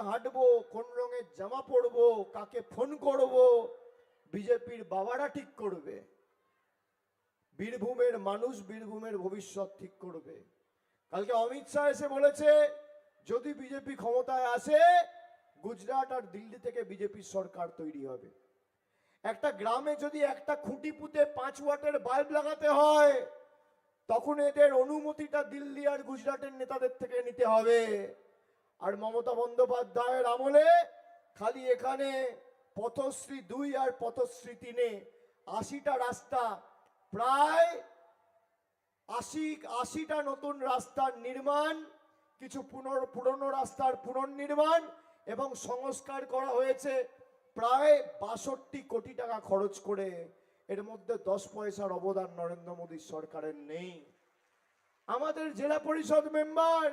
হাঁটবো, কোন রঙের জামা পরবো, কাকে ফোন করব, বিজেপির বাবারা ঠিক করবে। বীরভূমের মানুষ বীরভূমের ভবিষ্যৎ ঠিক করবে। কালকে অমিত শাহ এসে বলেছে, যদি বিজেপি ক্ষমতায় আসে গুজরাট আর দিল্লি থেকে বিজেপির সরকার তৈরি হবে। একটা গ্রামে যদি একটা খুঁটি পুঁতে 5 ওয়াটের বাল্ব লাগাতে হয়, তখন এদের অনুমতিটা দিল্লি আর গুজরাটের নেতাদের থেকে নিতে হবে। আর মমতা বন্দ্যোপাধ্যায়ের আমলে খালি এখানে পথশ্রী 2 আর পথশ্রী 3-এ 80টা রাস্তা, প্রায় 80টা নতুন রাস্তার নির্মাণ, কিছু পুরনো রাস্তার পুনর্নির্মাণ এবং সংস্কার করা হয়েছে প্রায় 62 কোটি টাকা খরচ করে। এর মধ্যে 10 পয়সার অবদান নরেন্দ্র মোদীর সরকারের নেই। আমাদের জেলা পরিষদ মেম্বার,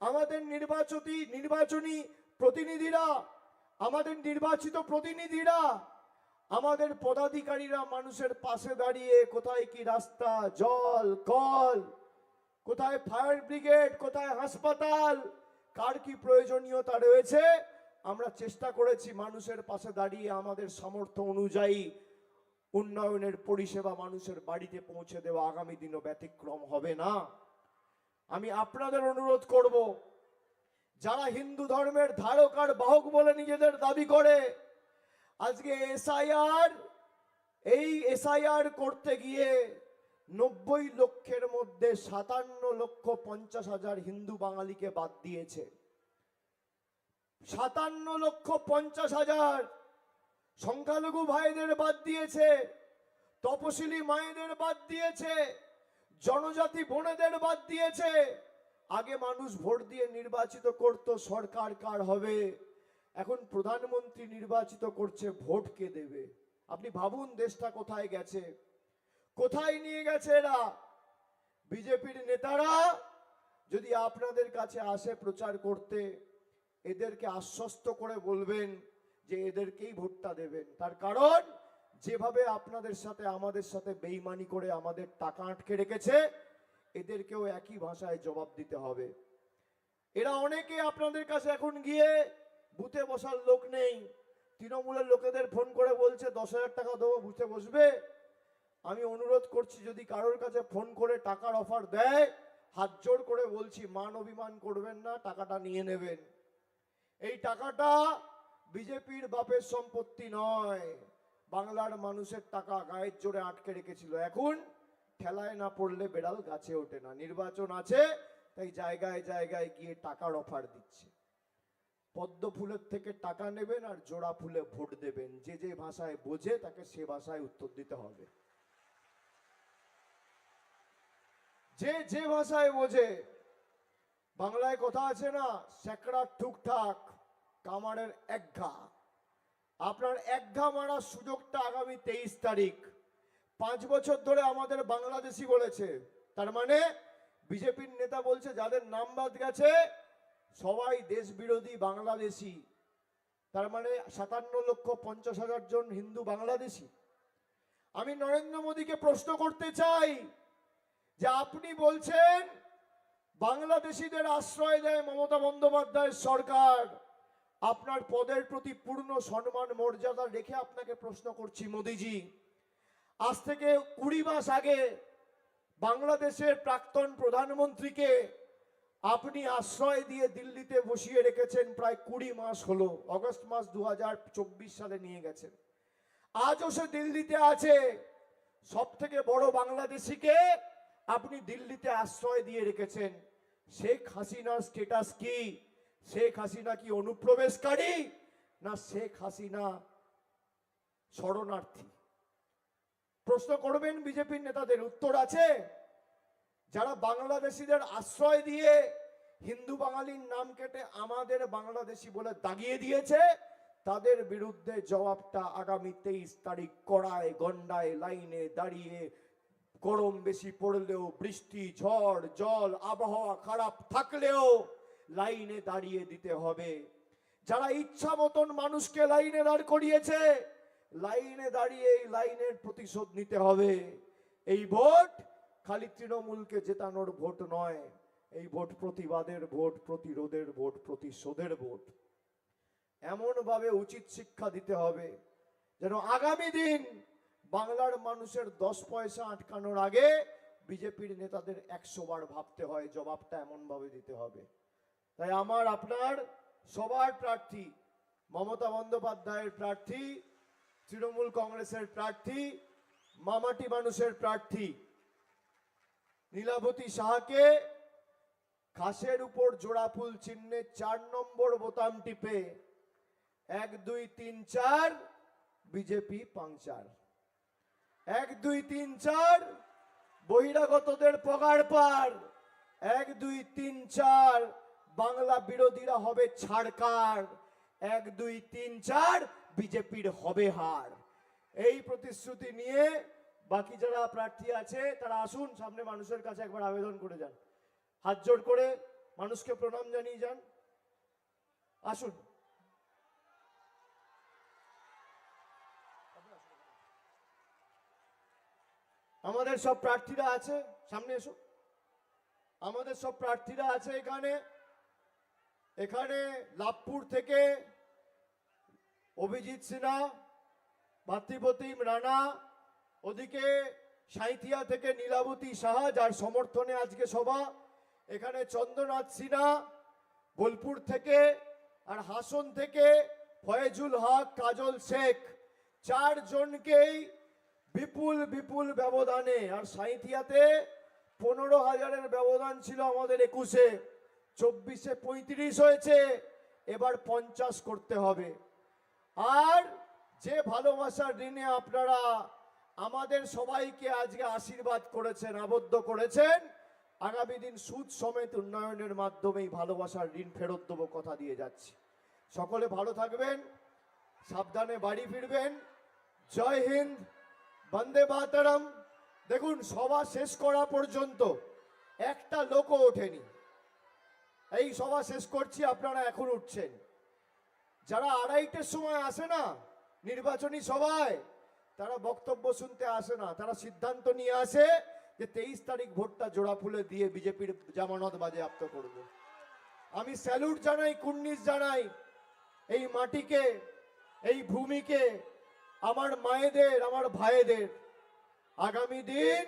আমাদের নির্বাচনী প্রতিনিধিরা, আমাদের নির্বাচিত প্রতিনিধিরা, আমাদের পদাধিকারীরা মানুষের পাশে দাঁড়িয়ে কোথায় কি রাস্তা, জল, কল, কোথায় ফায়ার ব্রিগেড, কোথায় হাসপাতাল, কার কি প্রয়োজনীয়তা রয়েছে, আমরা চেষ্টা করেছি মানুষের পাশে দাঁড়িয়ে আমাদের সামর্থ্য অনুযায়ী উন্নয়নের পরিষেবা মানুষের বাড়িতে পৌঁছে দেওয়া। আগামী দিনও ব্যতিক্রম হবে না। আমি আপনাদের অনুরোধ করব, যারা হিন্দু ধর্মের ধারক আর বাহক বলে নিজেদের দাবি করে, আজকে এসআইআর করতে গিয়ে 90 লক্ষের মধ্যে 57,50,000 হিন্দু বাঙালিকে বাদ দিয়েছে। 57,50,000 সংখ্যালঘু ভাইদের বাদ দিয়েছে, তপশিলি মায়েদের বাদ দিয়েছে, জনজাতি বোনেদের বাদ দিয়েছে। আগে মানুষ ভোট দিয়ে নির্বাচিত করত সরকার কার হবে, এখন প্রধানমন্ত্রী নির্বাচিত করছে ভোট কে দেবে। আপনি ভাবুন দেশটা কোথায় গেছে, কোথায় নিয়ে গেছে এরা। বিজেপির নেতারা যদি আপনাদের কাছে আসে প্রচার করতে, এদেরকে আশ্বস্ত করে বলবেন যে এদেরকেই ভোটটা দেবেন। তার কারণ যেভাবে আপনাদের সাথে আমাদের সাথে বেইমানি করে আমাদের টাকা আটকে রেখেছে, এদেরকেও একই ভাষায় জবাব দিতে হবে। এরা অনেকে আপনাদের কাছে এখন গিয়ে, বুথে বসার লোক নেই, তৃণমূলের লোকেদের ফোন করে বলছে 10,000 টাকা দেবো, বুথে বসবে। আমি অনুরোধ করছি, যদি কারোর কাছে ফোন করে টাকার অফার দেয়, হাত জোড় করে বলছি মান অভিমান করবেন না, টাকাটা নিয়ে নেবেন। এই টাকাটা বিজেপির বাপের সম্পত্তি নয়, বাংলার মানুষের টাকা গায়ের জোরে আটকে রেখেছিল। এখন ঠেলায় না পড়লে বেড়াল গাছে ওঠে না। নির্বাচন আছে, তাই জায়গায় জায়গায় গিয়ে টাকার অফার দিচ্ছে। পদ্ম ফুলের থেকে টাকা নেবেন আর জোড়া ফুলে ভোট দেবেন। যে যে ভাষায় বোঝে তাকে সে ভাষায় উত্তর দিতে হবে। যে যে ভাষায় বোঝে। বাংলায় কথা আছে না, স্যাকড়া ঠুকঠাক কামারের একঘা। আপনার একঘা মারার সুযোগটা আগামী 23 তারিখ। 5 বছর ধরে আমাদের বাংলাদেশি বলেছে, তার মানে বিজেপির নেতা বলছে যাদের নাম বাদ গেছে সবাই দেশ বিরোধী বাংলাদেশি। তার মানে 57,50,000 জন হিন্দু বাংলাদেশি। আমি নরেন্দ্র মোদীকে প্রশ্ন করতে চাই যে আপনি বলছেন বাংলাদেশিদের আশ্রয় দেয় মমতা বন্দ্যোপাধ্যায়ের সরকার, আপনার পদের প্রতি পূর্ণ সম্মান মর্যাদা রেখে আপনাকে প্রশ্ন করছি মোদীজি, আজ থেকে 20 মাস আগে বাংলাদেশের প্রাক্তন প্রধানমন্ত্রীকে আপনি আশ্রয় দিয়ে দিল্লিতে বসিয়ে রেখেছেন, প্রায় 20 মাস হলো, অগস্ট মাস 2024 সালে নিয়ে গেছেন। আজও সে দিল্লিতে আছে। সব থেকে বড় বাংলাদেশিকে আপনি দিল্লিতে আশ্রয় দিয়ে রেখেছেন। শেখ হাসিনার স্ট্যাটাস কি? শেখ হাসিনা কি অনুপ্রবেশকারী, না শেখ হাসিনা শরণার্থী? প্রশ্ন করবেন বিজেপির নেতাদের, উত্তর আছে। যারা বাংলাদেশিদের আশ্রয় দিয়ে হিন্দু বাঙালির নাম কেটে আমাদের বাংলাদেশি বলে দাগিয়ে দিয়েছে, তাদের বিরুদ্ধে জবাবটা আগামী 23 তারিখ কড়ায় গন্ডায় লাইনে দাঁড়িয়ে, গরম বেশি পড়লেও, বৃষ্টি ঝড় জল আবহাওয়া খারাপ থাকলেও লাইনে দাঁড়িয়ে দিতে হবে। যারা ইচ্ছা মতন মানুষকে লাইনে দাঁড় করিয়েছে, লাইনে দাঁড়িয়ে এই লাইনের প্রতিশোধ নিতে হবে। এই ভোট খালি তৃণমূলকে জেতানোর ভোট নয়, এই ভোট প্রতিবাদের ভোট, প্রতিরোধের ভোট, প্রতিশোধের ভোট। এমনভাবে উচিত শিক্ষা দিতে হবে যেন আগামী দিন বাংলার মানুষের 10 পয়সা আটকানোর আগে বিজেপির নেতাদের 100 বার ভাবতে হয়, জবাবটা এমনভাবে দিতে হবে। তাই আমার আপনার সবার প্রার্থী, মমতা বন্দ্যোপাধ্যায়ের প্রার্থী, তৃণমূল কংগ্রেসের প্রার্থী, মামাটি মানুষের প্রার্থী নীলাবতী সাহাকে ঘাসের উপর জোড়া ফুল চিহ্নে 4 নম্বর বোতাম টিপে 1 2 3 4 বিজেপি পাংচার, 1 2 3 4 বহিরাগতদের পগার পার, 1 2 3 4 বাংলা বিরোধীরা হবে ছাড়কার, 1 2 3 4 বিজেপির হবে হার। এই প্রতিশ্রুতি নিয়ে বাকি যারা প্রার্থী আছে তারা আসুন সামনে, মানুষের কাছে একবার আবেদন করে যান, হাত জোড় করে মানুষকে প্রণাম জানিয়ে যান। আসুন। আমাদের সব প্রার্থীরা আছে, সামনে এসো। আমাদের সব প্রার্থীরা আছে এখানে। এখানে লাভপুর থেকে অভিজিৎ সিনহা, ভাতৃপ্রতিম রানা, ওদিকে সাঁইথিয়া থেকে নীলাবতী সাহা যার সমর্থনে আজকে সভা, এখানে চন্দ্রনাথ সিনহা বোলপুর থেকে, আর হাসন থেকে ফয়েজুল হক, কাজল শেখ, 4 জনকেই বিপুল বিপুল ব্যবধানে, আর সাঁইথিয়াতে 15,000-এর ব্যবধান ছিল আমাদের 21-এ, 24-এ 35 হয়েছে, এবার 50 করতে হবে। আর যে ভালোবাসার ঋণে আপনারা আমাদের সবাইকে আজকে আশীর্বাদ করেছেন, আবদ্ধ করেছেন, আগামী দিন সুদ সমেত উন্নয়নের মাধ্যমে এই ভালোবাসার ঋণ ফেরত দেবো কথা দিয়ে যাচ্ছি। সকলে ভালো থাকবেন, সাবধানে বাড়ি ফিরবেন। জয় হিন্দ, বন্দে মাতরম। দেখুন, সভা শেষ করা পর্যন্ত একটা লোকও ওঠেনি। এই সভা শেষ করছি, আপনারা এখন উঠছেন। যারা 2:30-এর সময় আসে না নির্বাচনী সভায়, তারা বক্তব্য শুনতে আসে না, তারা সিদ্ধান্ত নিয়ে আসে যে 23 তারিখ ভোটটা জোড়া ফুলে দিয়ে বিজেপির জামানত বাজেয়াপ্ত করব। আমি স্যালুট জানাই, কুর্নিশ জানাই এই মাটিকে, এই ভূমিকে, আমার মায়েদের, আমার ভাইদের। আগামী দিন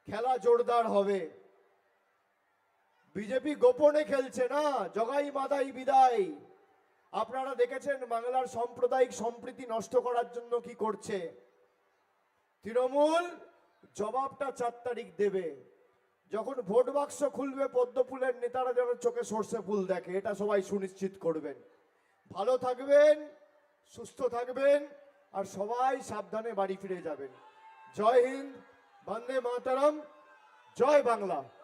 খেলা জোরদার হবে। বিজেপি গোপনে খেলছে না, জগাই মাদাই বিদায়। আপনারা দেখেছেন বাংলার সাম্প্রদায়িক সম্প্রীতি নষ্ট করার জন্য কি করছে। তৃণমূল জবাবটা 4 তারিখ দেবে। যখন ভোট বাক্স খুলবে, পদ্ম ফুলের নেতারা যেন চোখে সর্ষে ফুল দেখে, এটা সবাই সুনিশ্চিত করবেন। ভালো থাকবেন, সুস্থ থাকবেন, আর সবাই সাবধানে বাড়ি ফিরে যাবেন। জয় হিন্দ, বন্দে মাতরম, জয় বাংলা।